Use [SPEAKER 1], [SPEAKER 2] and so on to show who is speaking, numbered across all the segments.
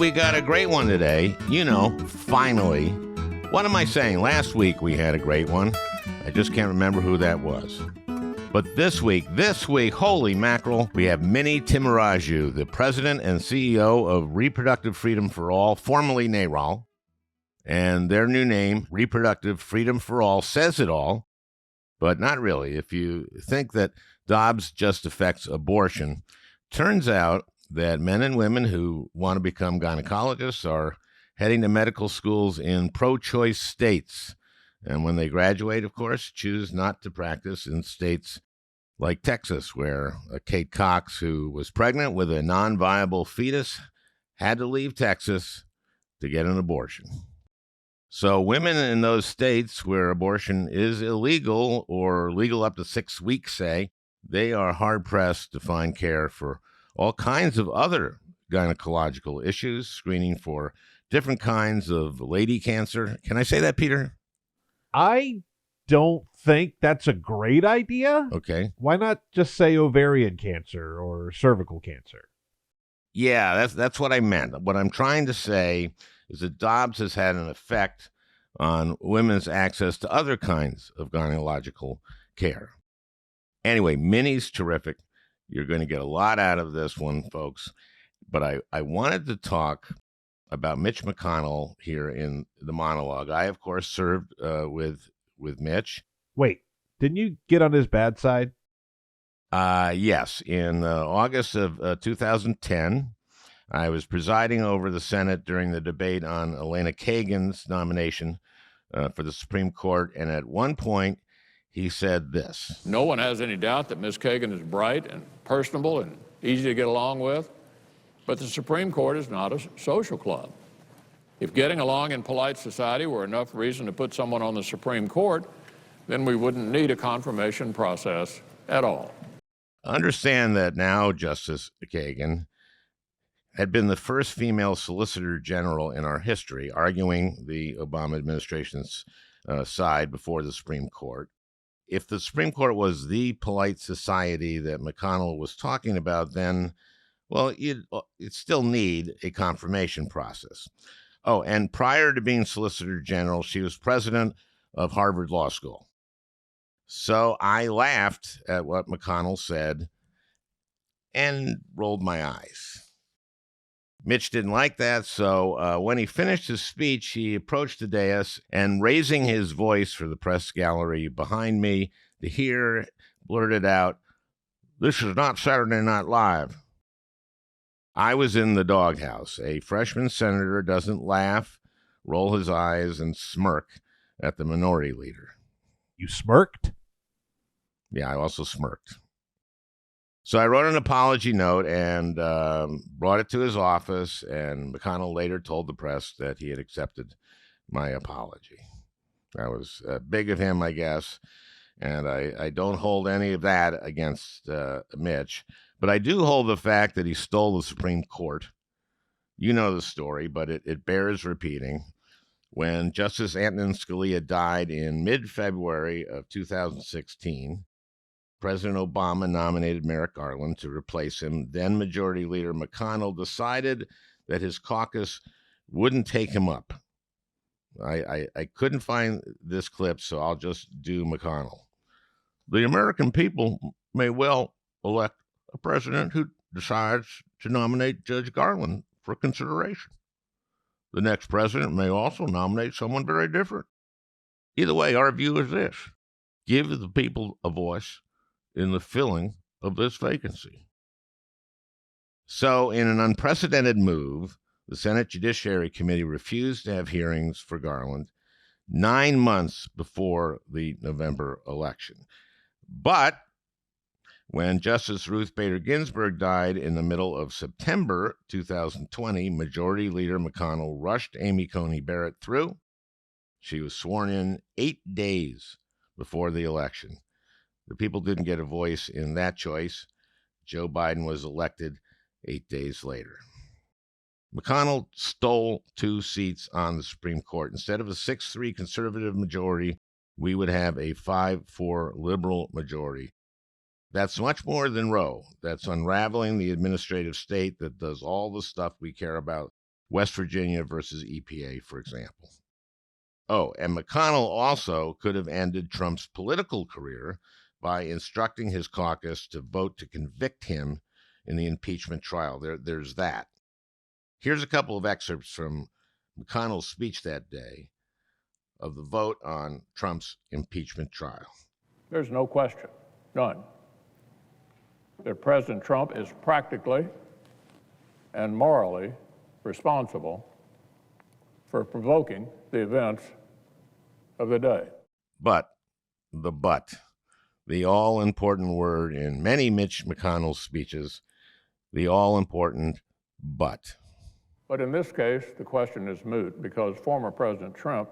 [SPEAKER 1] we got a great one today. Finally. What am I saying? Last week we had a great one. I just can't remember who that was. But this week, holy mackerel, we have Minnie Timmaraju, the president and CEO of Reproductive Freedom for All, formerly NARAL. And their new name, Reproductive Freedom for All, says it all, but not really. If you think that Dobbs just affects abortion, turns out that men and women who want to become gynecologists are heading to medical schools in pro-choice states. And when they graduate, of course, choose not to practice in states like Texas, where Kate Cox, who was pregnant with a non-viable fetus, had to leave Texas to get an abortion. So women in those states where abortion is illegal or legal up to 6 weeks, say, they are hard-pressed to find care for all kinds of other gynecological issues, screening for different kinds of lady cancer. Can I say that, Peter?
[SPEAKER 2] I don't think that's a great idea.
[SPEAKER 1] Okay.
[SPEAKER 2] Why not just say ovarian cancer or cervical cancer?
[SPEAKER 1] Yeah, that's what I meant. What I'm trying to say is that Dobbs has had an effect on women's access to other kinds of gynecological care. Anyway, Minnie's terrific. You're going to get a lot out of this one, folks. But I wanted to talk about Mitch McConnell here in the monologue. I, of course, served with Mitch.
[SPEAKER 2] Wait, didn't you get on his bad side?
[SPEAKER 1] Yes. In August of 2010, I was presiding over the Senate during the debate on Elena Kagan's nomination for the Supreme Court. And at one point, he said this.
[SPEAKER 3] No one has any doubt that Ms. Kagan is bright and personable and easy to get along with. But the Supreme Court is not a social club. If getting along in polite society were enough reason to put someone on the Supreme Court, then we wouldn't need a confirmation process at all.
[SPEAKER 1] Understand that now Justice Kagan had been the first female Solicitor General in our history, arguing the Obama administration's side before the Supreme Court. If the Supreme Court was the polite society that McConnell was talking about, then well, you'd still need a confirmation process. Oh, and prior to being Solicitor General, she was president of Harvard Law School. So I laughed at what McConnell said and rolled my eyes. Mitch didn't like that, so when he finished his speech, he approached the dais and, raising his voice for the press gallery behind me to hear, blurted out, "This is not Saturday Night Live." I was in the doghouse. A freshman senator doesn't laugh, roll his eyes, and smirk at the minority leader.
[SPEAKER 2] You smirked?
[SPEAKER 1] Yeah, I also smirked. So I wrote an apology note and brought it to his office, and McConnell later told the press that he had accepted my apology. That was big of him, I guess, and I don't hold any of that against Mitch. But I do hold the fact that he stole the Supreme Court. You know the story, but it bears repeating. When Justice Antonin Scalia died in mid-February of 2016, President Obama nominated Merrick Garland to replace him. Then Majority Leader McConnell decided that his caucus wouldn't take him up. I couldn't find this clip, so I'll just do McConnell. The American people may well elect a president who decides to nominate Judge Garland for consideration. The next president may also nominate someone very different. Either way, our view is this: give the people a voice in the filling of this vacancy. So, in an unprecedented move, the Senate Judiciary Committee refused to have hearings for Garland 9 months before the November election. But when Justice Ruth Bader Ginsburg died in the middle of September 2020, Majority Leader McConnell rushed Amy Coney Barrett through. She was sworn in 8 days before the election. The people didn't get a voice in that choice. Joe Biden was elected 8 days later. McConnell stole 2 seats on the Supreme Court. Instead of a 6-3 conservative majority, we would have a 5-4 liberal majority. That's much more than Roe. That's unraveling the administrative state that does all the stuff we care about West Virginia versus EPA, for example. Oh, and McConnell also could have ended Trump's political career by instructing his caucus to vote to convict him in the impeachment trial. There's that. Here's a couple of excerpts from McConnell's speech that day of the vote on Trump's impeachment trial.
[SPEAKER 3] There's no question, none, that President Trump is practically and morally responsible for provoking the events of the day.
[SPEAKER 1] But, the all-important word in many Mitch McConnell speeches, the all-important but.
[SPEAKER 3] But in this case, the question is moot because former President Trump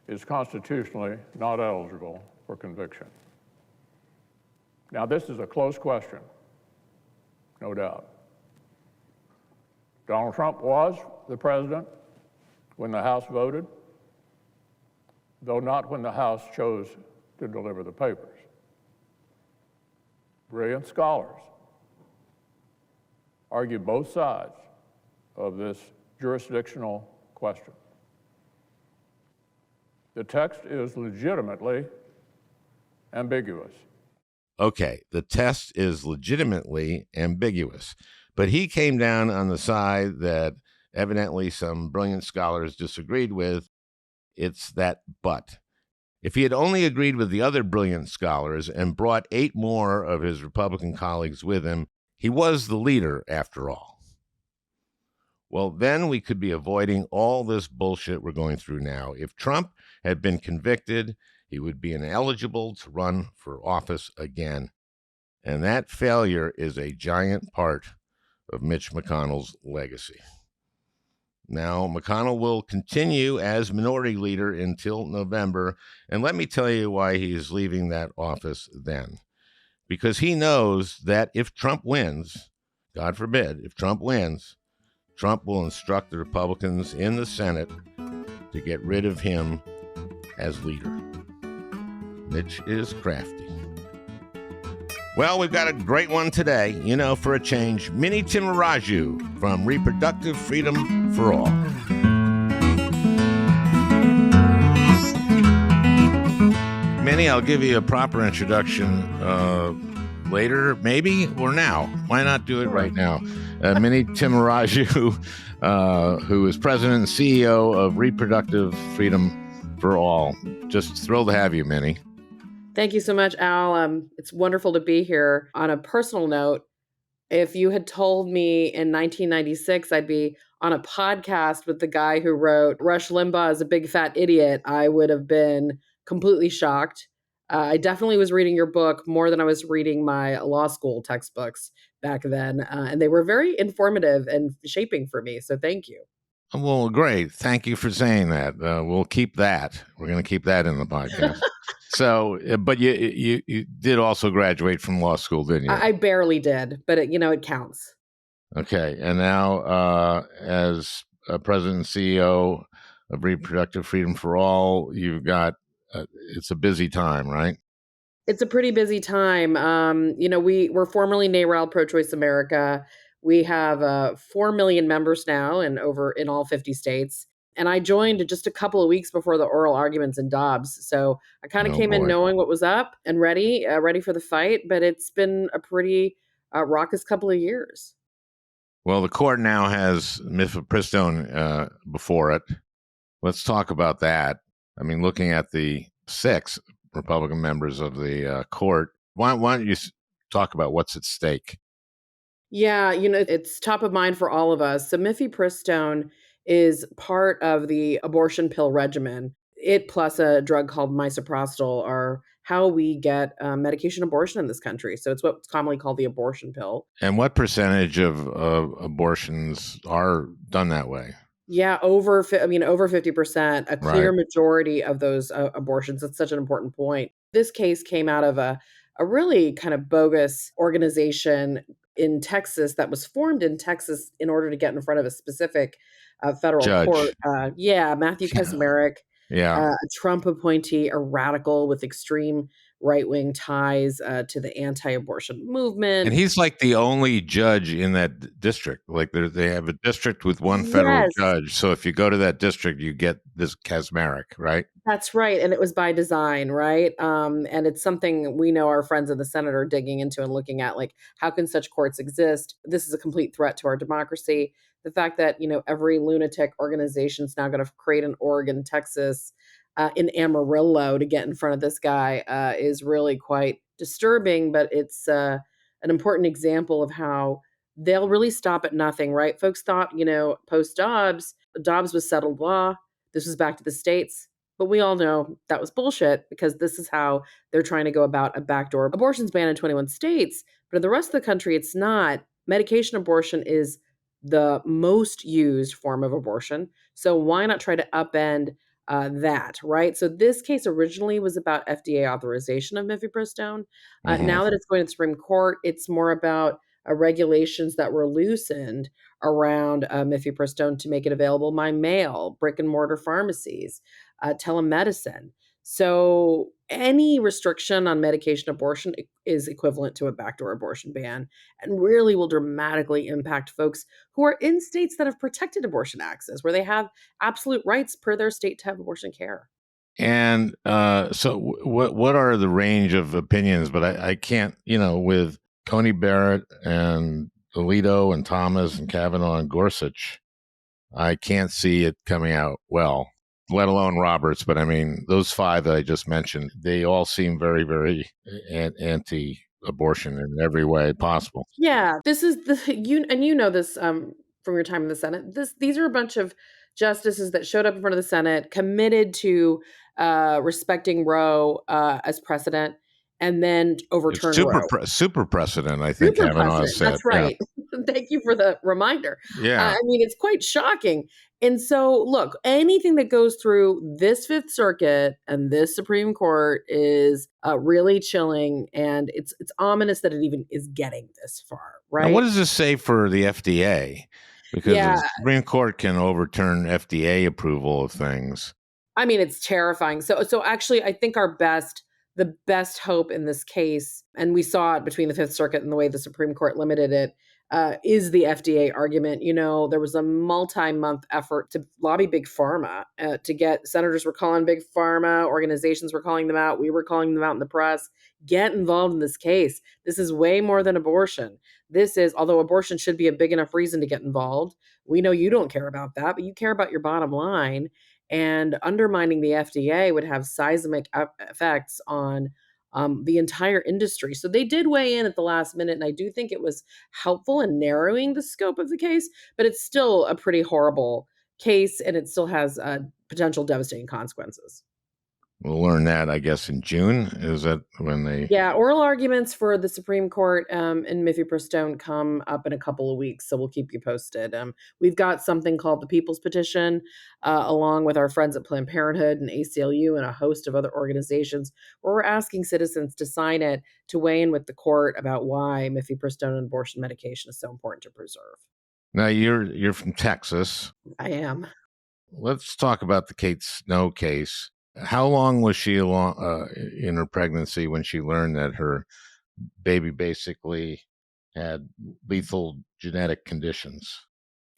[SPEAKER 3] is constitutionally not eligible for conviction. Now, this is a close question, no doubt. Donald Trump was the president when the House voted, though not when the House chose to deliver the papers. Brilliant scholars argue both sides of this jurisdictional question. The text is legitimately ambiguous.
[SPEAKER 1] Okay, the test is legitimately ambiguous, but he came down on the side that evidently some brilliant scholars disagreed with. It's that but. If he had only agreed with the other brilliant scholars and brought 8 more of his Republican colleagues with him, he was the leader after all. Well, then we could be avoiding all this bullshit we're going through now. If Trump had been convicted, he would be ineligible to run for office again. And that failure is a giant part of Mitch McConnell's legacy. Now, McConnell will continue as minority leader until November, and let me tell you why he is leaving that office then. Because he knows that if Trump wins, God forbid, if Trump wins, Trump will instruct the Republicans in the Senate to get rid of him as leader. Mitch is crafty. Well, we've got a great one today. For a change, Mini Timmaraju from Reproductive Freedom for All. Minnie, I'll give you a proper introduction later, maybe, or now. Why not do it right now? Mini Timmaraju, who is president and CEO of Reproductive Freedom for All. Just thrilled to have you, Minnie.
[SPEAKER 4] Thank you so much, Al. It's wonderful to be here. On a personal note, if you had told me in 1996 I'd be on a podcast with the guy who wrote Rush Limbaugh is a Big Fat Idiot, I would have been completely shocked. I definitely was reading your book more than I was reading my law school textbooks back then. And they were very informative and shaping for me. So thank you.
[SPEAKER 1] Well, great. Thank you for saying that. We'll keep that. We're going to keep that in the podcast. So, but you did also graduate from law school, didn't you?
[SPEAKER 4] I barely did, but it counts.
[SPEAKER 1] Okay. And now as president and CEO of Reproductive Freedom for All, you've got, it's a busy time, right?
[SPEAKER 4] It's a pretty busy time. We're formerly NARAL Pro-Choice America. We have 4 million members now and over in all 50 states. And I joined just a couple of weeks before the oral arguments in Dobbs. So I kind of came in knowing what was up and ready for the fight. But it's been a pretty raucous couple of years.
[SPEAKER 1] Well, the court now has Mifepristone before it. Let's talk about that. I mean, looking at the 6 Republican members of the court, why don't you talk about what's at stake?
[SPEAKER 4] Yeah, it's top of mind for all of us. So Mifepristone is part of the abortion pill regimen. It plus a drug called Mifepristone are how we get medication abortion in this country. So it's what's commonly called the abortion pill.
[SPEAKER 1] And what percentage of abortions are done that way?
[SPEAKER 4] Yeah, over 50%, a clear majority of those abortions. It's such an important point. This case came out of a really kind of bogus organization in Texas that was formed in Texas in order to get in front of a specific federal
[SPEAKER 1] judge.
[SPEAKER 4] Court. Matthew Kaczmarek, a Trump appointee, a radical with extreme right-wing ties to the anti-abortion movement.
[SPEAKER 1] And he's like the only judge in that district. Like they have a district with one federal
[SPEAKER 4] Yes,
[SPEAKER 1] judge. So if you go to that district, you get this Kaczmarek, right?
[SPEAKER 4] that's right, and it was by design, right? And it's something we know our friends in the Senate are digging into and looking at, like, how can such courts exist? This is a complete threat to our democracy. The fact that, every lunatic organization is now going to create an org in Texas, in Amarillo to get in front of this guy is really quite disturbing, but it's an important example of how they'll really stop at nothing, right? Folks thought, post Dobbs was settled law. This was back to the states. But we all know that was bullshit because this is how they're trying to go about a backdoor abortions ban in 21 states. But in the rest of the country, it's not. Medication abortion is the most used form of abortion. So why not try to upend that, right? So this case originally was about FDA authorization of Mifepristone.
[SPEAKER 1] Hmm.
[SPEAKER 4] Now that it's going to the Supreme Court, it's more about regulations that were loosened around Mifepristone to make it available by mail, brick and mortar pharmacies, telemedicine. So any restriction on medication abortion is equivalent to a backdoor abortion ban and really will dramatically impact folks who are in states that have protected abortion access, where they have absolute rights per their state to have abortion care.
[SPEAKER 1] And what are the range of opinions? But I can't, with Coney Barrett and Alito and Thomas and Kavanaugh and Gorsuch, I can't see it coming out well, let alone Roberts. But I mean, those five that I just mentioned, they all seem very, very anti-abortion in every way possible.
[SPEAKER 4] Yeah, this is this from your time in the Senate. These are a bunch of justices that showed up in front of the Senate, committed to respecting Roe as precedent, and then
[SPEAKER 1] It's
[SPEAKER 4] overturn Roe.
[SPEAKER 1] super precedent, I think
[SPEAKER 4] Super
[SPEAKER 1] Kavanaugh has
[SPEAKER 4] precedent.
[SPEAKER 1] said.
[SPEAKER 4] That's
[SPEAKER 1] Yeah.
[SPEAKER 4] right. Thank you for the reminder.
[SPEAKER 1] Yeah.
[SPEAKER 4] I mean, it's quite shocking. And so, look, anything that goes through this Fifth Circuit and this Supreme Court is really chilling, and it's ominous that it even is getting this far,
[SPEAKER 1] Now, what
[SPEAKER 4] right?
[SPEAKER 1] does this say for the FDA? Because
[SPEAKER 4] Yeah,
[SPEAKER 1] the Supreme Court can overturn FDA approval of things.
[SPEAKER 4] I mean, it's terrifying. So actually, I think the best hope in this case, and we saw it between the Fifth Circuit and the way the Supreme Court limited it, is the FDA argument. There was a multi-month effort to lobby big pharma, to get senators were calling big pharma, organizations were calling them out, we were calling them out in the press. Get involved in this case. This is way more than abortion. This is, although abortion should be a big enough reason to get involved. We know you don't care about that, but you care about your bottom line. And undermining the FDA would have seismic effects on the entire industry. So they did weigh in at the last minute, and I do think it was helpful in narrowing the scope of the case, but it's still a pretty horrible case, and it still has potential devastating consequences.
[SPEAKER 1] We'll learn that, I guess, in June. Is that when they?
[SPEAKER 4] Yeah, oral arguments for the Supreme Court in Mifepristone come up in a couple of weeks, so we'll keep you posted. We've got something called the People's Petition, along with our friends at Planned Parenthood and ACLU and a host of other organizations, where we're asking citizens to sign it to weigh in with the court about why Mifepristone and abortion medication is so important to preserve.
[SPEAKER 1] Now you're from Texas.
[SPEAKER 4] I am.
[SPEAKER 1] Let's talk about the Kate Snow case. How long was she along in her pregnancy when she learned that her baby basically had lethal genetic conditions?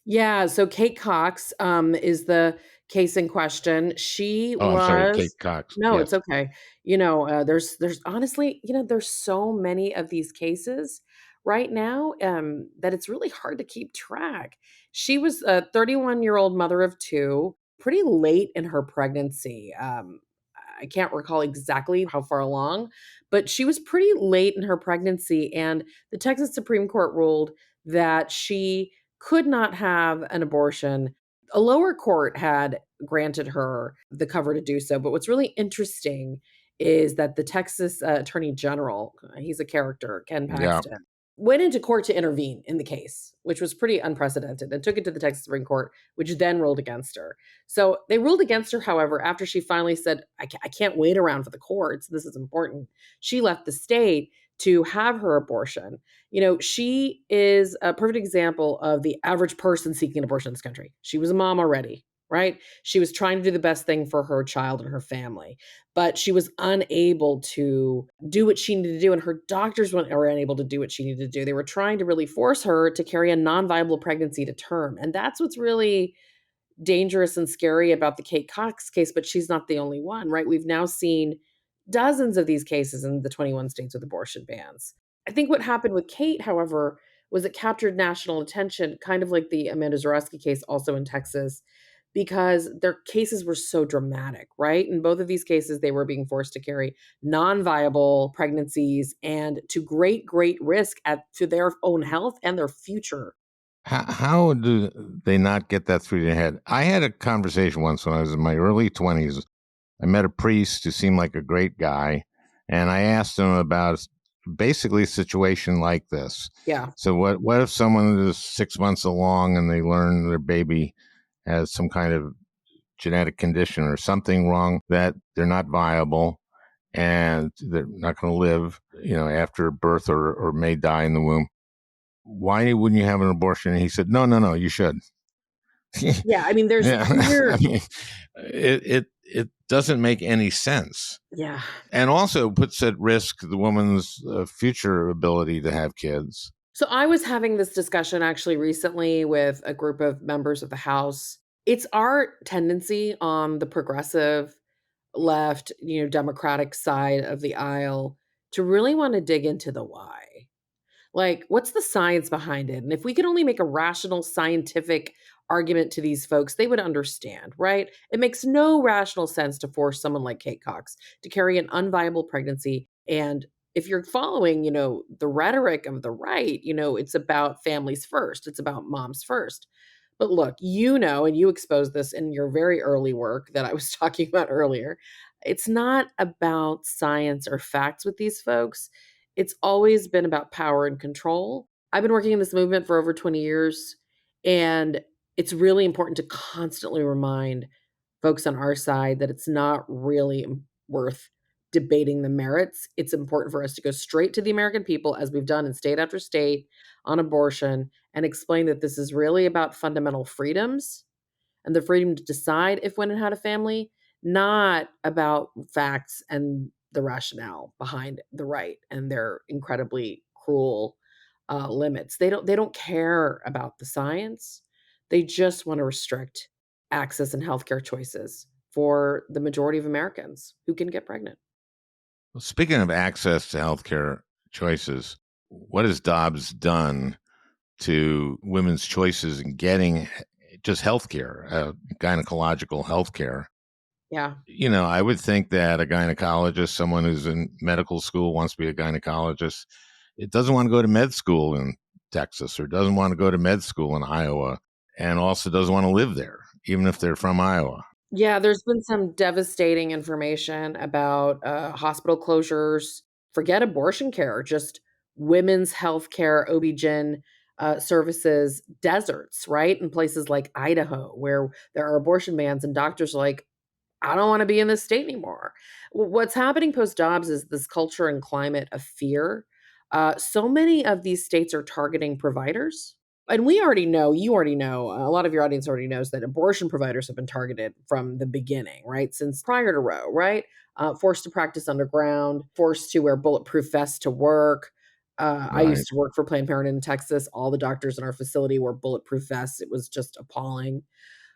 [SPEAKER 4] Yeah, so Kate Cox is the case in question. She
[SPEAKER 1] Oh, I'm sorry,
[SPEAKER 4] was
[SPEAKER 1] Kate Cox.
[SPEAKER 4] no,
[SPEAKER 1] Yes.
[SPEAKER 4] it's okay. There's honestly, there's so many of these cases right now that it's really hard to keep track. She was a 31-year-old mother of two, pretty late in her pregnancy. I can't recall exactly how far along, but she was pretty late in her pregnancy, and the Texas Supreme Court ruled that she could not have an abortion. A lower court had granted her the cover to do so. But what's really interesting is that the Texas Attorney General, he's a character, Ken
[SPEAKER 1] Yeah.
[SPEAKER 4] Paxton, went into court to intervene in the case, which was pretty unprecedented, and took it to the Texas Supreme Court, which then ruled against her. So they ruled against her, however, after she finally said, I can't wait around for the courts. This is important. She left the state to have her abortion. She is a perfect example of the average person seeking an abortion in this country. She was a mom already, right? She was trying to do the best thing for her child and her family, but she was unable to do what she needed to do, and her doctors were unable to do what she needed to do. They were trying to really force her to carry a non-viable pregnancy to term, and that's what's really dangerous and scary about the Kate Cox case, but she's not the only one, right? We've now seen dozens of these cases in the 21 states with abortion bans. I think what happened with Kate, however, was it captured national attention, kind of like the Amanda Zarowski case also in Texas, because their cases were so dramatic, right? In both of these cases, they were being forced to carry non-viable pregnancies and to great, great risk to their own health and their future.
[SPEAKER 1] How do they not get that through their head? I had a conversation once when I was in my early 20s. I met a priest who seemed like a great guy, and I asked him about basically a situation like this.
[SPEAKER 4] Yeah.
[SPEAKER 1] So what if someone is 6 months along and they learn their baby has some kind of genetic condition or something wrong, that they're not viable and they're not going to live, after birth, or may die in the womb? Why wouldn't you have an abortion? And he said, no, you should.
[SPEAKER 4] Yeah, I mean, there's
[SPEAKER 1] Yeah.
[SPEAKER 4] clear.
[SPEAKER 1] I mean, it doesn't make any sense,
[SPEAKER 4] Yeah.
[SPEAKER 1] and also puts at risk the woman's future ability to have kids.
[SPEAKER 4] So I was having this discussion actually recently with a group of members of the House. It's our tendency on the progressive left, Democratic side of the aisle to really want to dig into the why. Like, what's the science behind it? And if we could only make a rational scientific argument to these folks, they would understand, right? It makes no rational sense to force someone like Kate Cox to carry an unviable pregnancy. And if you're following, the rhetoric of the right, it's about families first, it's about moms first. But look, and you exposed this in your very early work that I was talking about earlier. It's not about science or facts with these folks. It's always been about power and control. I've been working in this movement for over 20 years, and it's really important to constantly remind folks on our side that it's not really worth debating the merits. It's important for us to go straight to the American people, as we've done in state after state on abortion, and explain that this is really about fundamental freedoms and the freedom to decide if, when, and how to family, not about facts and the rationale behind the right and their incredibly cruel limits. They don't care about the science. They just want to restrict access and healthcare choices for the majority of Americans who can get pregnant.
[SPEAKER 1] Well, speaking of access to healthcare choices, what has Dobbs done to women's choices in getting just healthcare, gynecological healthcare?
[SPEAKER 4] Yeah.
[SPEAKER 1] I would think that a gynecologist, someone who's in medical school, wants to be a gynecologist, it doesn't want to go to med school in Texas, or doesn't want to go to med school in Iowa, and also doesn't want to live there, even if they're from Iowa.
[SPEAKER 4] Yeah, there's been some devastating information about hospital closures. Forget abortion care, just women's health care, OB-GYN services, deserts, right? In places like Idaho, where there are abortion bans, and doctors are like, I don't want to be in this state anymore. What's happening post Dobbs is this culture and climate of fear. So many of these states are targeting providers. And we already know, you already know, a lot of your audience already knows that abortion providers have been targeted from the beginning, right? Since prior to Roe, right? Forced to practice underground, forced to wear bulletproof vests to work. I
[SPEAKER 1] Right.
[SPEAKER 4] used to work for Planned Parenthood in Texas. All the doctors in our facility wore bulletproof vests. It was just appalling.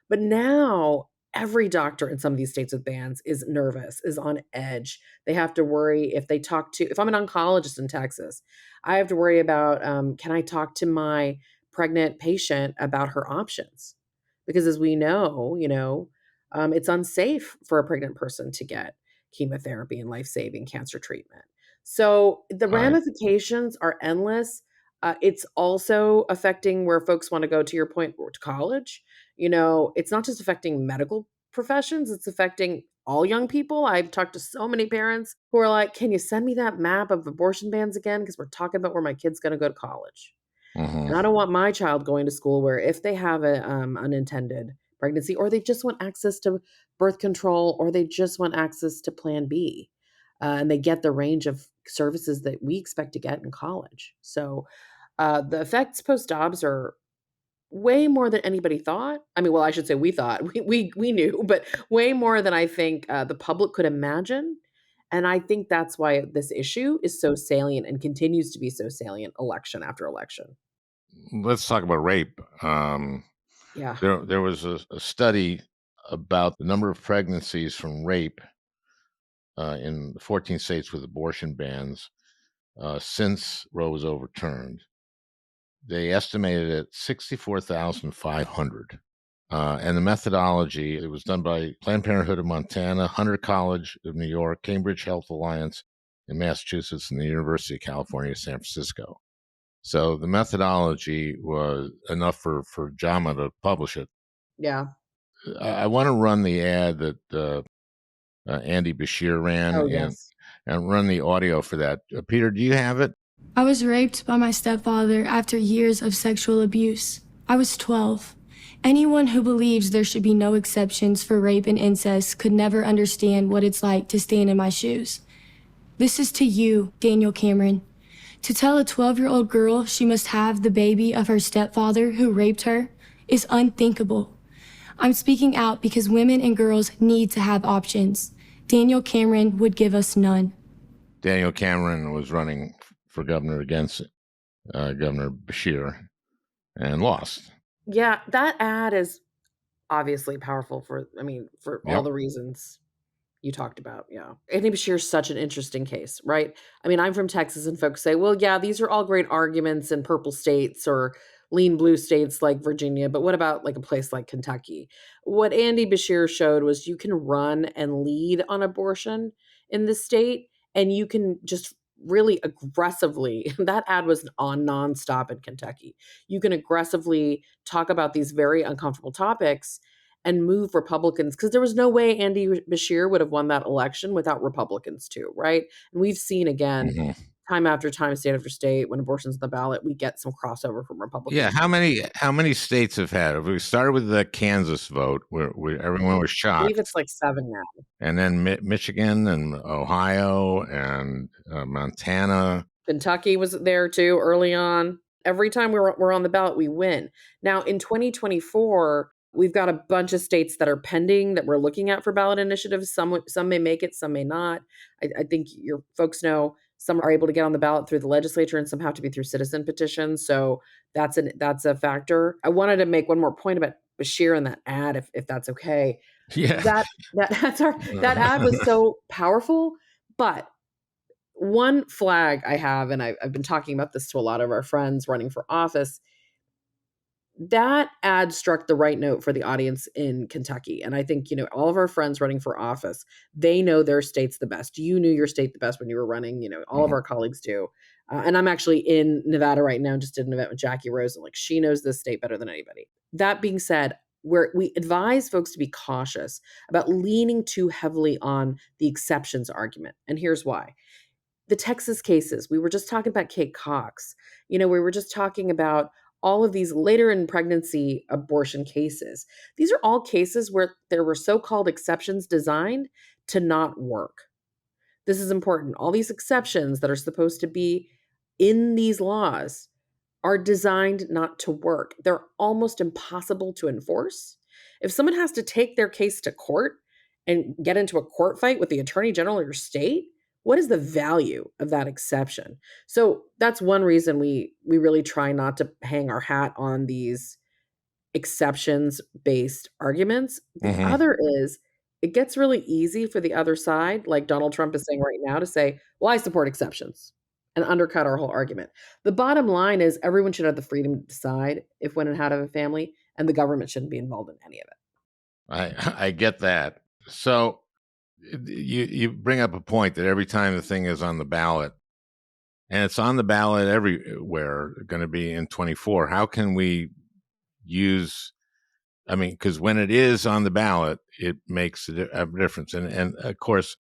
[SPEAKER 4] But now every doctor in some of these states with bans is nervous, is on edge. They have to worry if I'm an oncologist in Texas, I have to worry about, can I talk to my pregnant patient about her options? Because as we know, it's unsafe for a pregnant person to get chemotherapy and life-saving cancer treatment. So the
[SPEAKER 1] Right.
[SPEAKER 4] ramifications are endless. It's also affecting where folks want to go, to your point, or to college. It's not just affecting medical professions, it's affecting all young people. I've talked to so many parents who are like, can you send me that map of abortion bans again? Because we're talking about where my kid's going to go to college.
[SPEAKER 1] Hmm.
[SPEAKER 4] And I don't want my child going to school where, if they have a unintended pregnancy, or they just want access to birth control, or they just want access to Plan B, and they get the range of services that we expect to get in college. So the effects post Dobbs are way more than anybody thought. I mean, well, I should say we thought. We knew, but way more than I think the public could imagine. And I think that's why this issue is so salient and continues to be so salient election after election.
[SPEAKER 1] Let's talk about rape.
[SPEAKER 4] Yeah.
[SPEAKER 1] There was a study about the number of pregnancies from rape in 14 states with abortion bans since Roe was overturned. They estimated it 64,500. And the methodology, it was done by Planned Parenthood of Montana, Hunter College of New York, Cambridge Health Alliance in Massachusetts, and the University of California, San Francisco. So the methodology was enough for JAMA to publish it.
[SPEAKER 4] Yeah.
[SPEAKER 1] I want to run the ad that Andy Bashir ran
[SPEAKER 4] Oh, yes.
[SPEAKER 1] and run the audio for that. Peter, do you have it?
[SPEAKER 5] I was raped by my stepfather after years of sexual abuse. I was 12. Anyone who believes there should be no exceptions for rape and incest could never understand what it's like to stand in my shoes. This is to you, Daniel Cameron. To tell a 12-year-old girl she must have the baby of her stepfather who raped her is unthinkable. I'm speaking out because women and girls need to have options. Daniel Cameron would give us none.
[SPEAKER 1] Daniel Cameron was running for governor against Governor Bashir and lost.
[SPEAKER 4] Yeah, that ad is obviously powerful for all the reasons you talked about. Yeah. Andy Bashir is such an interesting case, right? I mean, I'm from Texas and folks say, well, yeah, these are all great arguments in purple states or lean blue states like Virginia, but what about like a place like Kentucky? What Andy Bashir showed was you can run and lead on abortion in the state and you can just really aggressively, that ad was on nonstop in Kentucky. You can aggressively talk about these very uncomfortable topics and move Republicans, because there was no way Andy Bashir would have won that election without Republicans too, right? And we've seen again, time after time, state after state, when abortion's on the ballot, we get some crossover from Republicans.
[SPEAKER 1] Yeah, how many states have had it? We started with the Kansas vote, where everyone was
[SPEAKER 4] I
[SPEAKER 1] shocked,
[SPEAKER 4] believe it's like 7 now.
[SPEAKER 1] and then Michigan and Ohio and Montana.
[SPEAKER 4] Kentucky was there too early on. Every time we're on the ballot, we win. Now in 2024, we've got a bunch of states that are pending that we're looking at for ballot initiatives. Some may make it, some may not. I think your folks know some are able to get on the ballot through the legislature and some have to be through citizen petitions. So that's a factor. I wanted to make one more point about Bashir and that ad, if that's okay.
[SPEAKER 1] Yeah,
[SPEAKER 4] That ad was so powerful, but one flag I have, and I've been talking about this to a lot of our friends running for office, that ad struck the right note for the audience in Kentucky. And I think, all of our friends running for office, they know their states the best. You knew your state the best when you were running, all of our colleagues do. And I'm actually in Nevada right now, just did an event with Jackie Rose, and like she knows this state better than anybody. That being said, we advise folks to be cautious about leaning too heavily on the exceptions argument. And here's why. The Texas cases, we were just talking about Kate Cox. We were just talking about all of these later in pregnancy abortion cases. These are all cases where there were so-called exceptions designed to not work. This is important. All these exceptions that are supposed to be in these laws are designed not to work. They're almost impossible to enforce. If someone has to take their case to court and get into a court fight with the attorney general of your state, what is the value of that exception? So that's one reason we really try not to hang our hat on these exceptions-based arguments. The other is it gets really easy for the other side, like Donald Trump is saying right now, to say, well, I support exceptions and undercut our whole argument. The bottom line is everyone should have the freedom to decide if, when, and how to have a family, and the government shouldn't be involved in any of it.
[SPEAKER 1] I get that. So you bring up a point that every time the thing is on the ballot, and it's on the ballot everywhere, going to be in 24, how can we use, because when it is on the ballot, it makes a difference. And of course,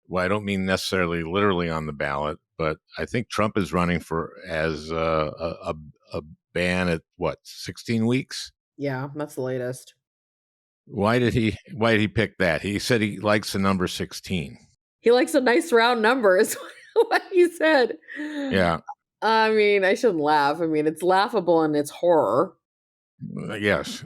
[SPEAKER 1] well, I don't mean necessarily literally on the ballot, but I think Trump is running for as a ban at 16 weeks?
[SPEAKER 4] Yeah, that's the latest.
[SPEAKER 1] Why did he pick that? He said he likes the number 16.
[SPEAKER 4] He likes a nice round number is what he said.
[SPEAKER 1] Yeah.
[SPEAKER 4] I shouldn't laugh. It's laughable in its horror.
[SPEAKER 1] Yes.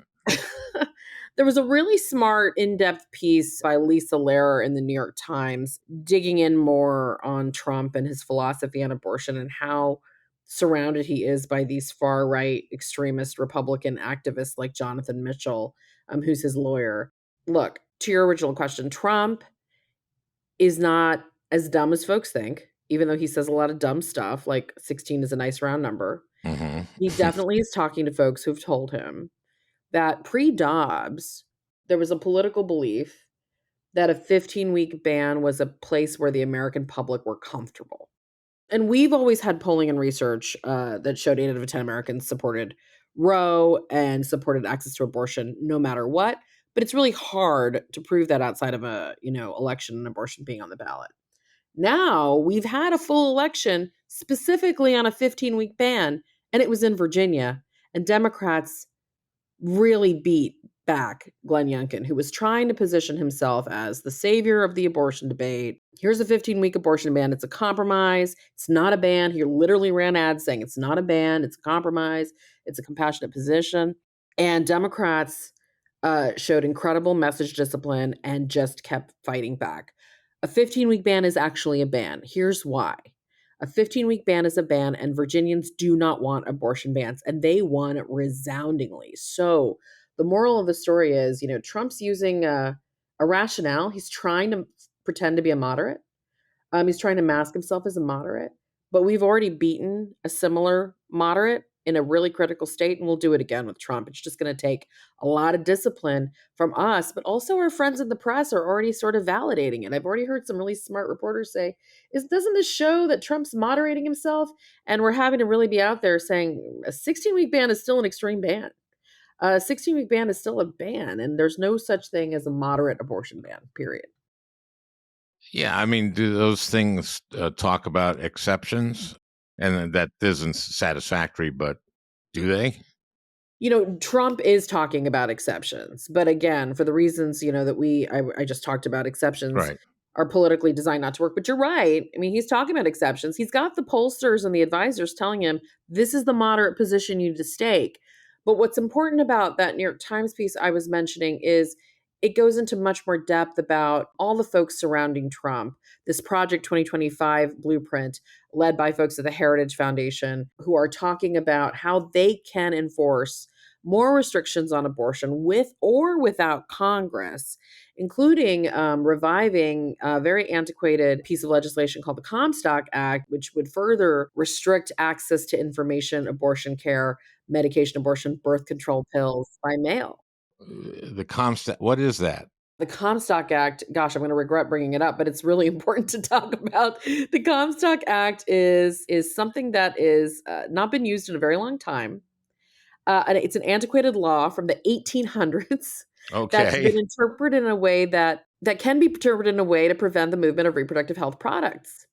[SPEAKER 4] There was a really smart, in-depth piece by Lisa Lehrer in the New York Times digging in more on Trump and his philosophy on abortion and how surrounded he is by these far-right extremist Republican activists like Jonathan Mitchell, who's his lawyer. Look, to your original question, Trump is not as dumb as folks think, even though he says a lot of dumb stuff, like 16 is a nice round number.
[SPEAKER 1] Hmm.
[SPEAKER 4] He definitely is talking to folks who've told him that pre-Dobbs, there was a political belief that a 15-week ban was a place where the American public were comfortable. And we've always had polling and research that showed 8 out of 10 Americans supported Roe and supported access to abortion no matter what. But it's really hard to prove that outside of a, election and abortion being on the ballot. Now we've had a full election specifically on a 15-week ban, and it was in Virginia. And Democrats really beat back Glenn Youngkin, who was trying to position himself as the savior of the abortion debate. Here's a 15-week abortion ban. It's a compromise. It's not a ban. He literally ran ads saying it's not a ban. It's a compromise. It's a compassionate position. And Democrats showed incredible message discipline and just kept fighting back. A 15-week ban is actually a ban. Here's why. A 15-week ban is a ban, and Virginians do not want abortion bans, and they won resoundingly. So the moral of the story is, Trump's using a rationale. He's trying to pretend to be a moderate. He's trying to mask himself as a moderate, but we've already beaten a similar moderate in a really critical state, and we'll do it again with Trump. It's just going to take a lot of discipline from us, but also our friends in the press are already sort of validating it. I've already heard some really smart reporters say, doesn't this show that Trump's moderating himself? And we're having to really be out there saying a 16-week ban is still an extreme ban. A 16-week ban is still a ban, and there's no such thing as a moderate abortion ban, period.
[SPEAKER 1] Yeah, I mean, do those things talk about exceptions? And that isn't satisfactory, but do they?
[SPEAKER 4] Trump is talking about exceptions, but again, for the reasons, that I just talked about, exceptions
[SPEAKER 1] Right.
[SPEAKER 4] are politically designed not to work. But you're right. I mean, he's talking about exceptions. He's got the pollsters and the advisors telling him this is the moderate position you need to stake. But what's important about that New York Times piece I was mentioning is it goes into much more depth about all the folks surrounding Trump. This Project 2025 blueprint led by folks at the Heritage Foundation who are talking about how they can enforce more restrictions on abortion with or without Congress, including reviving a very antiquated piece of legislation called the Comstock Act, which would further restrict access to information, abortion care, medication abortion, birth control pills by mail.
[SPEAKER 1] The Comstock, what is that?
[SPEAKER 4] The Comstock Act, gosh, I'm going to regret bringing it up, but it's really important to talk about. The Comstock Act is something that is not been used in a very long time. And it's an antiquated law from the 1800s that's
[SPEAKER 1] Okay.
[SPEAKER 4] been interpreted in a way that can be interpreted in a way to prevent the movement of reproductive health products.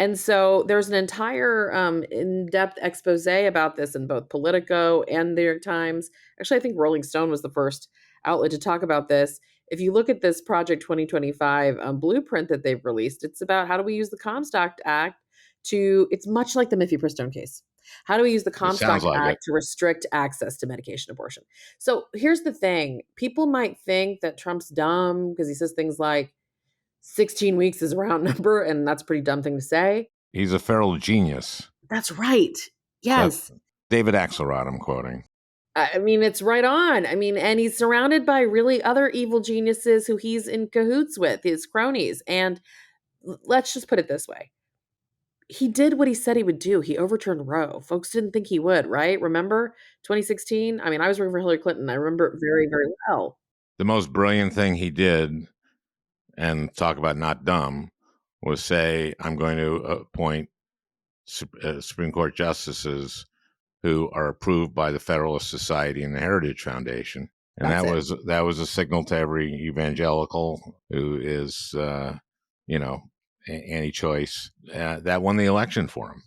[SPEAKER 4] And so there's an entire in-depth expose about this in both Politico and the New York Times. Actually, I think Rolling Stone was the first outlet to talk about this. If you look at this Project 2025 blueprint that they've released, it's about how do we use the Comstock Act it's much like the Mifepristone case. How do we use the
[SPEAKER 1] It
[SPEAKER 4] Comstock
[SPEAKER 1] sounds like it.
[SPEAKER 4] Act to restrict access to medication abortion? So here's the thing. People might think that Trump's dumb because he says things like 16 weeks is a round number, and that's a pretty dumb thing to say.
[SPEAKER 1] He's a feral genius.
[SPEAKER 4] That's right.
[SPEAKER 1] That's
[SPEAKER 4] Yes.
[SPEAKER 1] David Axelrod, I'm quoting.
[SPEAKER 4] I mean, it's right on. I mean, and he's surrounded by really other evil geniuses who he's in cahoots with, his cronies. And let's just put it this way. He did what he said he would do. He overturned Roe. Folks didn't think he would, right? Remember 2016? I mean, I was working for Hillary Clinton. I remember it very, very well.
[SPEAKER 1] The most brilliant thing he did, and talk about not dumb, was say, I'm going to appoint Supreme Court justices who are approved by the Federalist Society and the Heritage Foundation. And that was a signal to every evangelical who is, anti-choice. That won the election for him.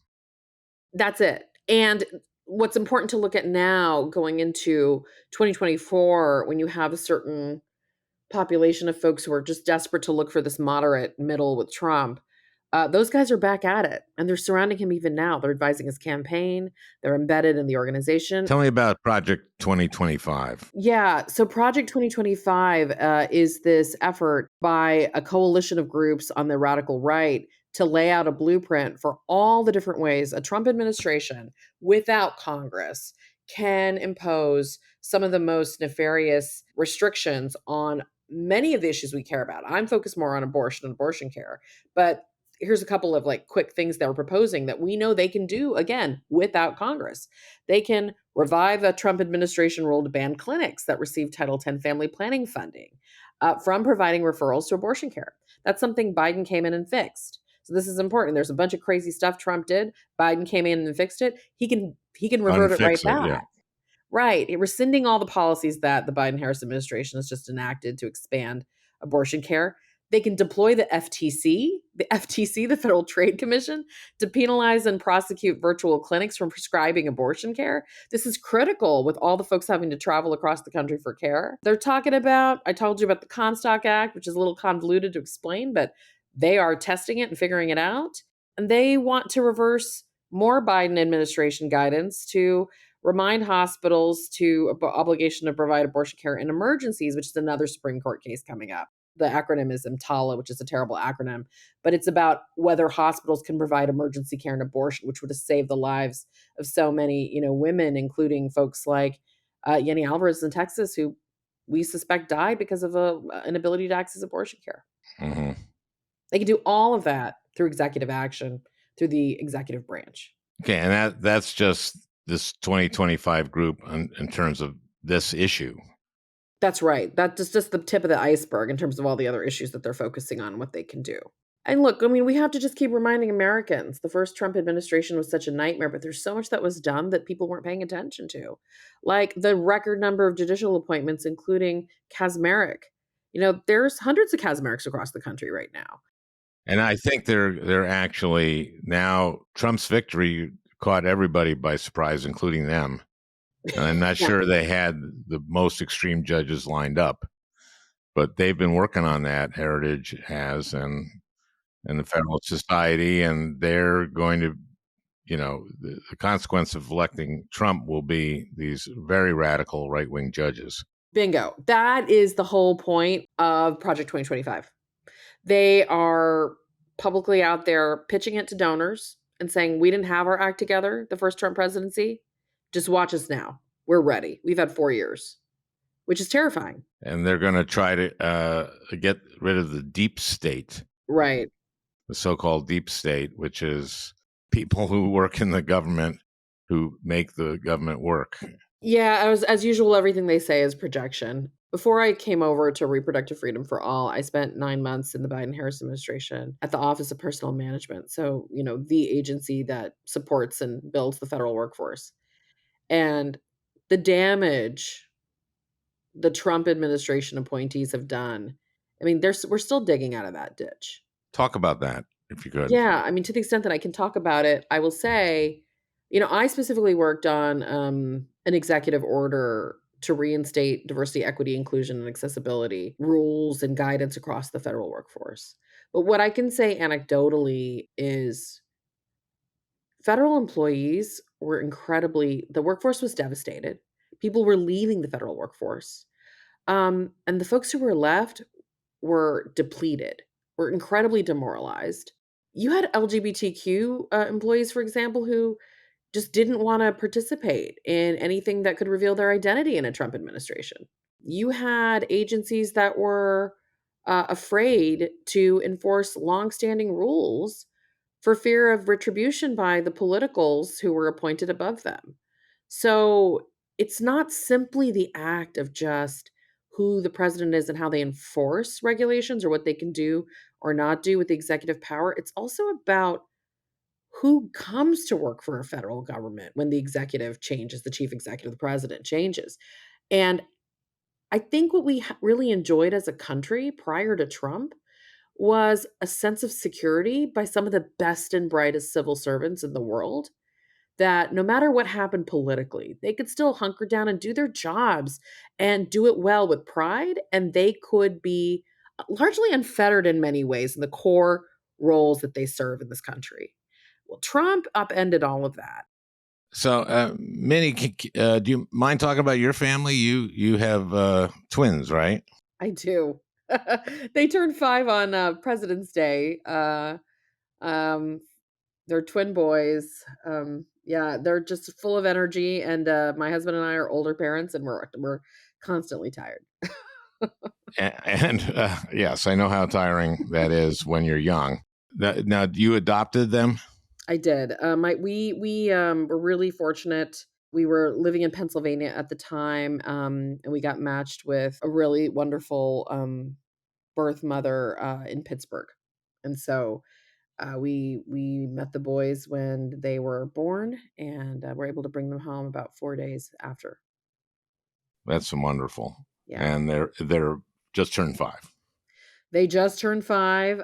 [SPEAKER 4] That's it. And what's important to look at now going into 2024, when you have a certain population of folks who are just desperate to look for this moderate middle with Trump, Those guys are back at it, and they're surrounding him even now. They're advising his campaign. They're embedded in the organization.
[SPEAKER 1] Tell me about Project 2025.
[SPEAKER 4] Yeah, so Project 2025 is this effort by a coalition of groups on the radical right to lay out a blueprint for all the different ways a Trump administration, without Congress, can impose some of the most nefarious restrictions on many of the issues we care about. I'm focused more on abortion and abortion care, but here's a couple of like quick things they're proposing that we know they can do again without Congress. They can revive a Trump administration rule to ban clinics that receive Title X family planning funding from providing referrals to abortion care. That's something Biden came in and fixed. So this is important. There's a bunch of crazy stuff Trump did. Biden came in and fixed it. He can revert it right
[SPEAKER 1] Unfix it,
[SPEAKER 4] back.
[SPEAKER 1] yeah.
[SPEAKER 4] Right. Rescinding all the policies that the Biden-Harris administration has just enacted to expand abortion care. They can deploy the FTC, the Federal Trade Commission, to penalize and prosecute virtual clinics from prescribing abortion care. This is critical with all the folks having to travel across the country for care. They're talking about, I told you about the Comstock Act, which is a little convoluted to explain, but they are testing it and figuring it out. And they want to reverse more Biden administration guidance to remind hospitals to obligation to provide abortion care in emergencies, which is another Supreme Court case coming up. The acronym is EMTALA, which is a terrible acronym, but it's about whether hospitals can provide emergency care and abortion, which would have saved the lives of so many, women, including folks like Yenny Alvarez in Texas, who we suspect died because of an inability to access abortion care.
[SPEAKER 1] Mm-hmm.
[SPEAKER 4] They can do all of that through executive action, through the executive branch.
[SPEAKER 1] Okay, and that's just this 2025 group in terms of this issue.
[SPEAKER 4] That's right. That's just the tip of the iceberg in terms of all the other issues that they're focusing on and what they can do. And look, I mean, we have to just keep reminding Americans the first Trump administration was such a nightmare, but there's so much that was done that people weren't paying attention to, like the record number of judicial appointments, including Kaczmarek. There's hundreds of Kaczmareks across the country right now.
[SPEAKER 1] And I think they're actually now Trump's victory caught everybody by surprise, including them. And I'm not sure they had the most extreme judges lined up, but they've been working on that. Heritage has, and the Federalist Society, and they're going to, the consequence of electing Trump will be these very radical right-wing judges.
[SPEAKER 4] Bingo. That is the whole point of Project 2025. They are publicly out there pitching it to donors and saying, we didn't have our act together the first Trump presidency. Just watch us now. We're ready. We've had 4 years, which is terrifying.
[SPEAKER 1] And they're going to try to get rid of the deep state.
[SPEAKER 4] Right.
[SPEAKER 1] The so-called deep state, which is people who work in the government who make the government work.
[SPEAKER 4] Yeah, as usual, everything they say is projection. Before I came over to Reproductive Freedom for All, I spent 9 months in the Biden-Harris administration at the Office of Personnel Management. So, the agency that supports and builds the federal workforce. And the damage the Trump administration appointees have done, I mean, we're still digging out of that ditch.
[SPEAKER 1] Talk about that, if you could.
[SPEAKER 4] Yeah, I mean, to the extent that I can talk about it, I will say, I specifically worked on an executive order to reinstate diversity, equity, inclusion, and accessibility rules and guidance across the federal workforce. But what I can say anecdotally is federal employees were the workforce was devastated. People were leaving the federal workforce. And the folks who were left were depleted, were incredibly demoralized. You had LGBTQ employees, for example, who just didn't want to participate in anything that could reveal their identity in a Trump administration. You had agencies that were afraid to enforce longstanding rules for fear of retribution by the politicals who were appointed above them. So it's not simply the act of just who the president is and how they enforce regulations or what they can do or not do with the executive power. It's also about who comes to work for a federal government when the executive changes, the chief executive, the president changes. And I think what we really enjoyed as a country prior to Trump was a sense of security by some of the best and brightest civil servants in the world, that no matter what happened politically, they could still hunker down and do their jobs and do it well with pride. And they could be largely unfettered in many ways in the core roles that they serve in this country. Well, Trump upended all of that.
[SPEAKER 1] So, Minnie, do you mind talking about your family? You have twins, right?
[SPEAKER 4] I do. They turned 5 on President's Day. Um, they're twin boys. Yeah, they're just full of energy, and my husband and I are older parents, and we're constantly tired.
[SPEAKER 1] And yes, I know how tiring that is when you're young. Now, you adopted them?
[SPEAKER 4] I did. We were really fortunate. We were living in Pennsylvania at the time, and we got matched with a really wonderful birth mother in Pittsburgh, and so we met the boys when they were born, and were able to bring them home about 4 days after.
[SPEAKER 1] That's wonderful.
[SPEAKER 4] Yeah.
[SPEAKER 1] And they're just turned 5.
[SPEAKER 4] They just turned 5.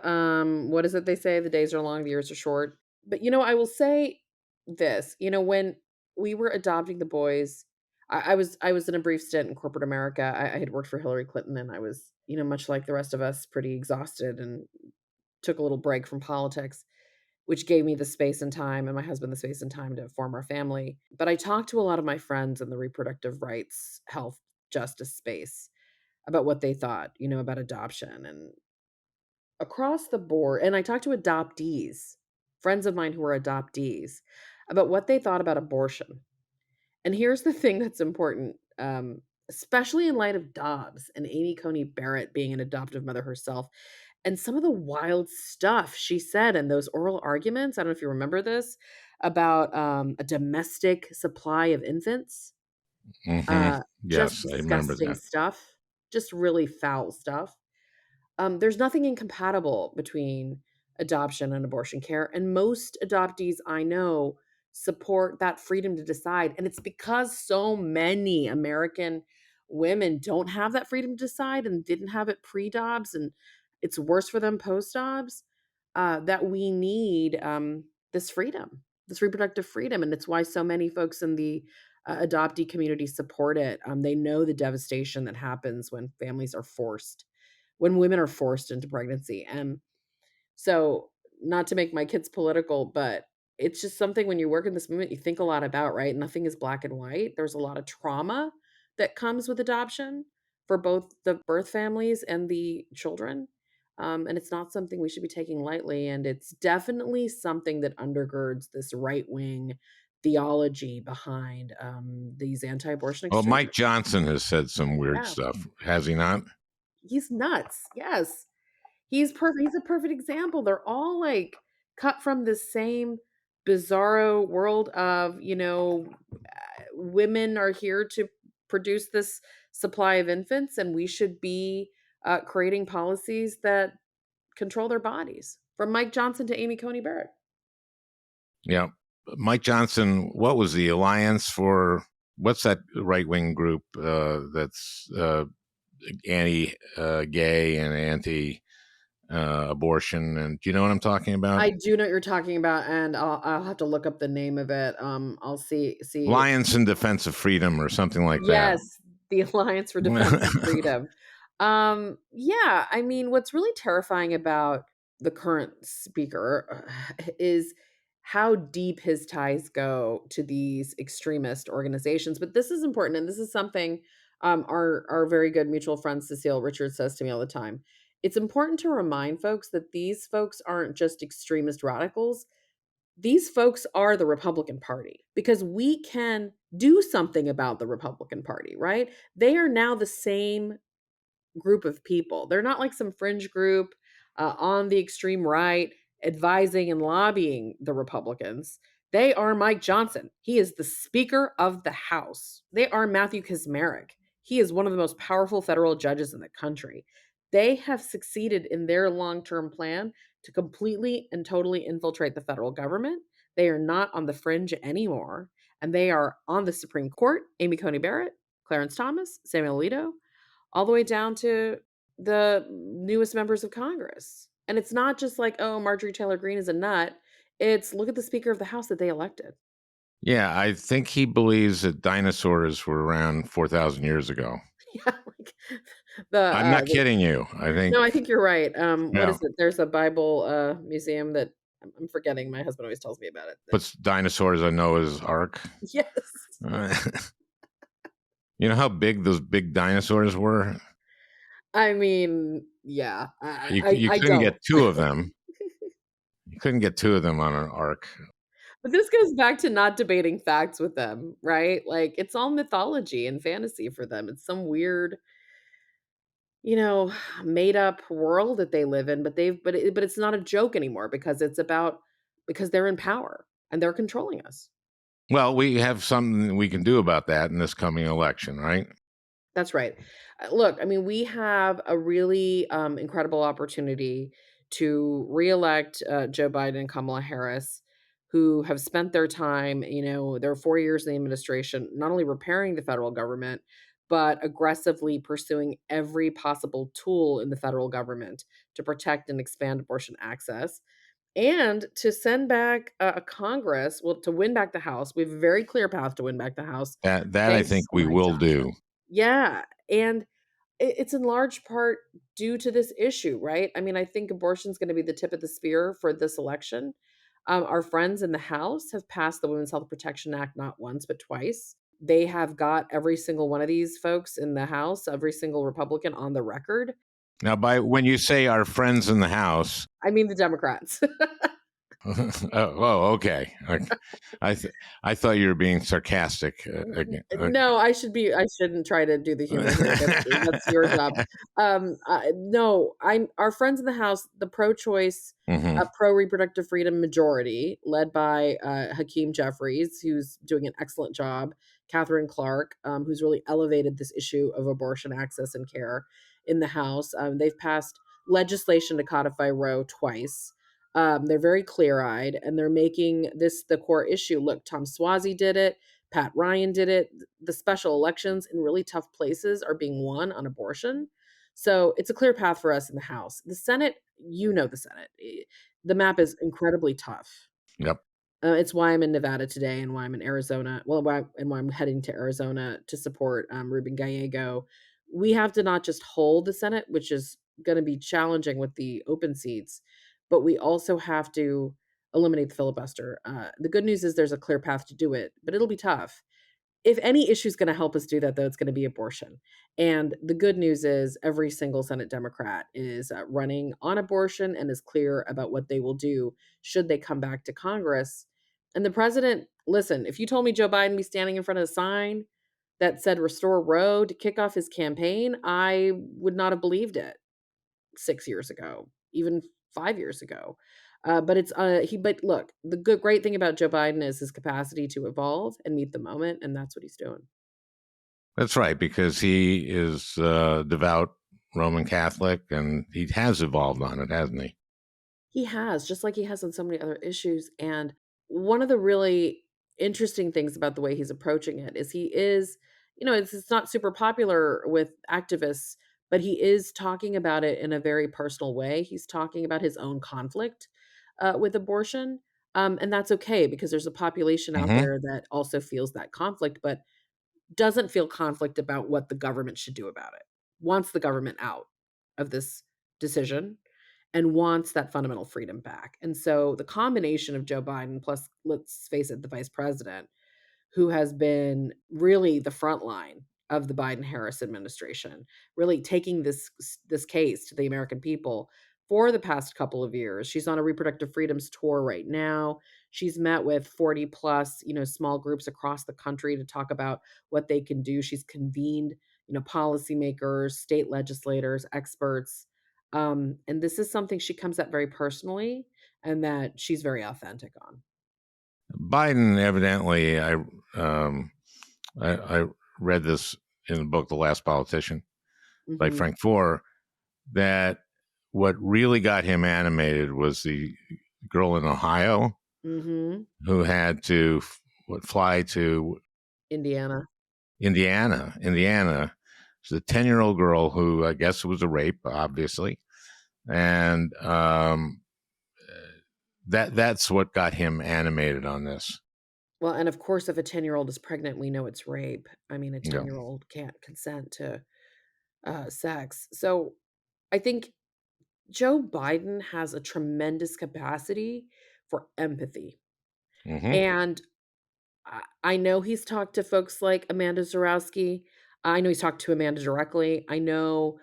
[SPEAKER 4] What is it they say? The days are long, the years are short. But, I will say this, when we were adopting the boys, I was in a brief stint in corporate America. I had worked for Hillary Clinton, and I was, much like the rest of us, pretty exhausted and took a little break from politics, which gave me the space and time, and my husband the space and time to form our family. But I talked to a lot of my friends in the reproductive rights, health, justice space about what they thought, about adoption and across the board. And I talked to adoptees, friends of mine who were adoptees, about what they thought about abortion. And here's the thing that's important, especially in light of Dobbs and Amy Coney Barrett being an adoptive mother herself, and some of the wild stuff she said in those oral arguments. I don't know if you remember this about a domestic supply of infants.
[SPEAKER 1] Mm-hmm.
[SPEAKER 4] Just
[SPEAKER 1] Yes, I remember
[SPEAKER 4] disgusting
[SPEAKER 1] that.
[SPEAKER 4] stuff, just really foul stuff. There's nothing incompatible between adoption and abortion care. And most adoptees I know support that freedom to decide. And it's because so many American women don't have that freedom to decide and didn't have it pre Dobbs, and it's worse for them post Dobbs, that we need this freedom, this reproductive freedom. And it's why so many folks in the adoptee community support it. They know the devastation that happens when families are forced, when women are forced into pregnancy. And so, not to make my kids political, but it's just something when you work in this movement, you think a lot about, right? Nothing is black and white. There's a lot of trauma that comes with adoption for both the birth families and the children. And it's not something we should be taking lightly. And it's definitely something that undergirds this right wing theology behind these anti abortion
[SPEAKER 1] Well, Mike
[SPEAKER 4] extremists.
[SPEAKER 1] Johnson has said some weird
[SPEAKER 4] Yeah,
[SPEAKER 1] stuff, has he not?
[SPEAKER 4] he's nuts. Yes. He's perfect. He's a perfect example. They're all like cut from the same bizarro world of, women are here to produce this supply of infants, and we should be creating policies that control their bodies. From Mike Johnson to Amy Coney Barrett.
[SPEAKER 1] Yeah. Mike Johnson, what was the Alliance for, what's that right-wing group that's anti-gay and anti-abortion? And do you know what I'm talking about?
[SPEAKER 4] I do know what you're talking about, and I'll have to look up the name of it. I'll see.
[SPEAKER 1] Alliance in Defense of Freedom or something like that.
[SPEAKER 4] Yes, the Alliance for Defense of Freedom. Yeah, I mean, what's really terrifying about the current speaker is how deep his ties go to these extremist organizations. But this is important, and this is something our very good mutual friend Cecile Richards says to me all the time. It's important to remind folks that these folks aren't just extremist radicals. These folks are the Republican Party, because we can do something about the Republican Party, right? They are now the same group of people. They're not like some fringe group on the extreme right advising and lobbying the Republicans. They are Mike Johnson. He is the Speaker of the House. They are Matthew Kaczmarek. He is one of the most powerful federal judges in the country. They have succeeded in their long-term plan to completely and totally infiltrate the federal government. They are not on the fringe anymore, and they are on the Supreme Court. Amy Coney Barrett, Clarence Thomas, Samuel Alito, all the way down to the newest members of Congress. And it's not just like, oh, Marjorie Taylor Greene is a nut. It's look at the Speaker of the House that they elected.
[SPEAKER 1] Yeah, I think he believes that dinosaurs were around 4,000 years ago.
[SPEAKER 4] Yeah, like the
[SPEAKER 1] I'm not kidding you. I think,
[SPEAKER 4] no, I think you're right. What
[SPEAKER 1] yeah,
[SPEAKER 4] is it? There's a Bible museum that I'm forgetting. My husband always tells me about it.
[SPEAKER 1] puts dinosaurs on Noah's Ark.
[SPEAKER 4] Yes.
[SPEAKER 1] Uh, you know how big those big dinosaurs were?
[SPEAKER 4] I mean, yeah,
[SPEAKER 1] You
[SPEAKER 4] I
[SPEAKER 1] couldn't
[SPEAKER 4] don't.
[SPEAKER 1] get two of them. You couldn't get two of them on an ark.
[SPEAKER 4] But this goes back to not debating facts with them, right? Like it's all mythology and fantasy for them. It's some weird, you know, made up world that they live in, but it's not a joke anymore because they're in power and they're controlling us.
[SPEAKER 1] Well, we have something we can do about that in this coming election, right?
[SPEAKER 4] That's right. Look, I mean, we have a really incredible opportunity to reelect Joe Biden and Kamala Harris, who have spent their time, their 4 years in the administration, not only repairing the federal government, but aggressively pursuing every possible tool in the federal government to protect and expand abortion access. And to send back a Congress, well, to win back the House, we have a very clear path to win back the House.
[SPEAKER 1] That I
[SPEAKER 4] Thanks
[SPEAKER 1] think
[SPEAKER 4] to
[SPEAKER 1] we
[SPEAKER 4] Mike
[SPEAKER 1] will do.
[SPEAKER 4] Johnson. Yeah, and it's in large part due to this issue, right? I mean, I think abortion is gonna be the tip of the spear for this election. Our friends in the House have passed the Women's Health Protection Act not once, but twice. They have got every single one of these folks in the House, every single Republican on the record.
[SPEAKER 1] Now, by when you say our friends in the House,
[SPEAKER 4] I mean, the Democrats.
[SPEAKER 1] okay. I thought you were being sarcastic again.
[SPEAKER 4] No, I shouldn't try to do the humor here. That's your job. No, our friends in the House, the pro-choice,
[SPEAKER 1] Mhm.
[SPEAKER 4] pro-reproductive freedom majority, led by Hakeem Jeffries, who's doing an excellent job, Catherine Clark, who's really elevated this issue of abortion access and care in the House. They've passed legislation to codify Roe twice. They're very clear-eyed, and they're making this the core issue. Look, Tom Suozzi did it. Pat Ryan did it. The special elections in really tough places are being won on abortion. So it's a clear path for us in the House. The Senate, the Senate. The map is incredibly tough.
[SPEAKER 1] Yep.
[SPEAKER 4] It's why I'm in Nevada today and why I'm in Arizona. Well, why I'm heading to Arizona to support Ruben Gallego. We have to not just hold the Senate, which is going to be challenging with the open seats, but we also have to eliminate the filibuster. The good news is there's a clear path to do it, but it'll be tough. If any issue is going to help us do that, though, it's going to be abortion. And the good news is every single Senate Democrat is running on abortion and is clear about what they will do should they come back to Congress. And the president, listen, if you told me Joe Biden be standing in front of a sign that said restore Roe to kick off his campaign, I would not have believed it 6 years ago, even 5 years ago. But look, the great thing about Joe Biden is his capacity to evolve and meet the moment, and that's what he's doing.
[SPEAKER 1] That's right, because he is devout Roman Catholic, and he has evolved on it, hasn't he?
[SPEAKER 4] He has, just like he has on so many other issues. And one of the really interesting things about the way he's approaching it is it's not super popular with activists, but he is talking about it in a very personal way. He's talking about his own conflict with abortion. And that's okay because there's a population out
[SPEAKER 1] Hmm.
[SPEAKER 4] there that also feels that conflict, but doesn't feel conflict about what the government should do about it, wants the government out of this decision and wants that fundamental freedom back. And so the combination of Joe Biden plus, let's face it, the vice president, who has been really the front line of the Biden-Harris administration, really taking this case to the American people for the past couple of years. She's on a reproductive freedoms tour right now. She's met with 40 plus, small groups across the country to talk about what they can do. She's convened, policymakers, state legislators, experts. And this is something she comes at very personally and that she's very authentic on.
[SPEAKER 1] Biden, evidently, I read this in the book, The Last Politician, by
[SPEAKER 4] Mhm.
[SPEAKER 1] Frank Foer, that what really got him animated was the girl in Ohio
[SPEAKER 4] Mhm.
[SPEAKER 1] who had to fly to
[SPEAKER 4] Indiana.
[SPEAKER 1] Indiana. She's a 10-year-old girl who I guess was a rape, obviously, and that's what got him animated on this.
[SPEAKER 4] Well, and of course, if a 10-year-old is pregnant, we know it's rape. I mean, a
[SPEAKER 1] Yeah.
[SPEAKER 4] 10-year-old can't consent to sex. So I think Joe Biden has a tremendous capacity for empathy.
[SPEAKER 1] Hmm.
[SPEAKER 4] And I know he's talked to folks like Amanda Zarowski. I know he's talked to Amanda directly. I know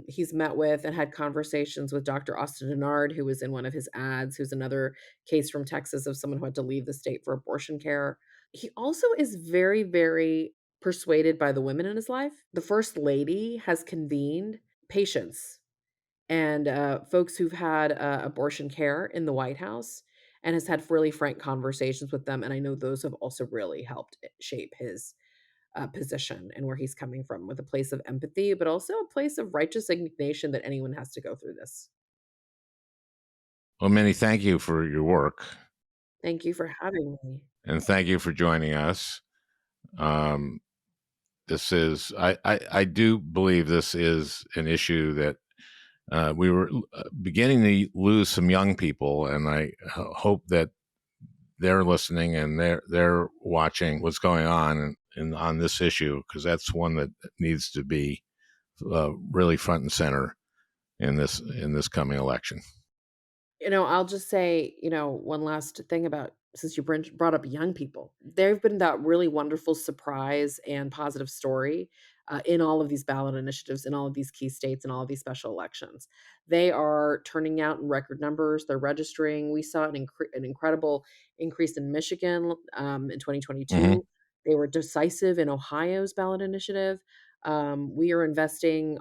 [SPEAKER 4] he's met with and had conversations with Dr. Austin Denard, who was in one of his ads, who's another case from Texas of someone who had to leave the state for abortion care. He also is very, very persuaded by the women in his life. The first lady has convened patients and folks who've had abortion care in the White House and has had really frank conversations with them. And I know those have also really helped shape his position and where he's coming from with a place of empathy, but also a place of righteous indignation that anyone has to go through this.
[SPEAKER 1] Well, Minnie, thank you for your work,
[SPEAKER 4] Thank you for having me.
[SPEAKER 1] and thank you for joining us. This is, I do believe this is an issue that we were beginning to lose some young people, and I hope that they're listening and they're watching what's going on on this issue, because that's one that needs to be really front and center in this coming election.
[SPEAKER 4] I'll just say, one last thing about since you brought up young people, they've been that really wonderful surprise and positive story in all of these ballot initiatives, in all of these key states, and all of these special elections. They are turning out in record numbers. They're registering. We saw an incredible increase in Michigan in 2022.
[SPEAKER 1] Mm-hmm.
[SPEAKER 4] They were decisive in Ohio's ballot initiative. We are investing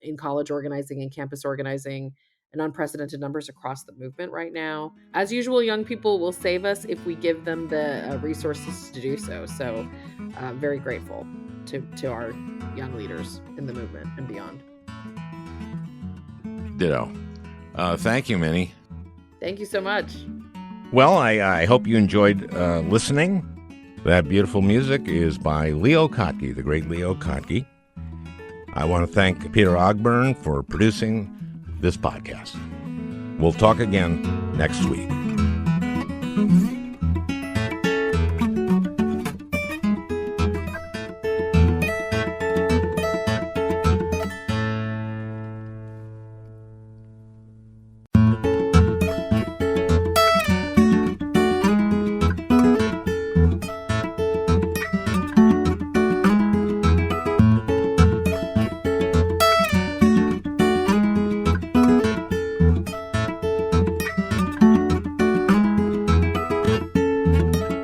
[SPEAKER 4] in college organizing and campus organizing and unprecedented numbers across the movement right now. As usual, young people will save us if we give them the resources to do so. So very grateful to our young leaders in the movement and beyond.
[SPEAKER 1] Ditto. Thank you, Minnie.
[SPEAKER 4] Thank you so much.
[SPEAKER 1] Well, I hope you enjoyed listening. That beautiful music is by Leo Kottke, the great Leo Kottke. I want to thank Peter Ogburn for producing this podcast. We'll talk again next week.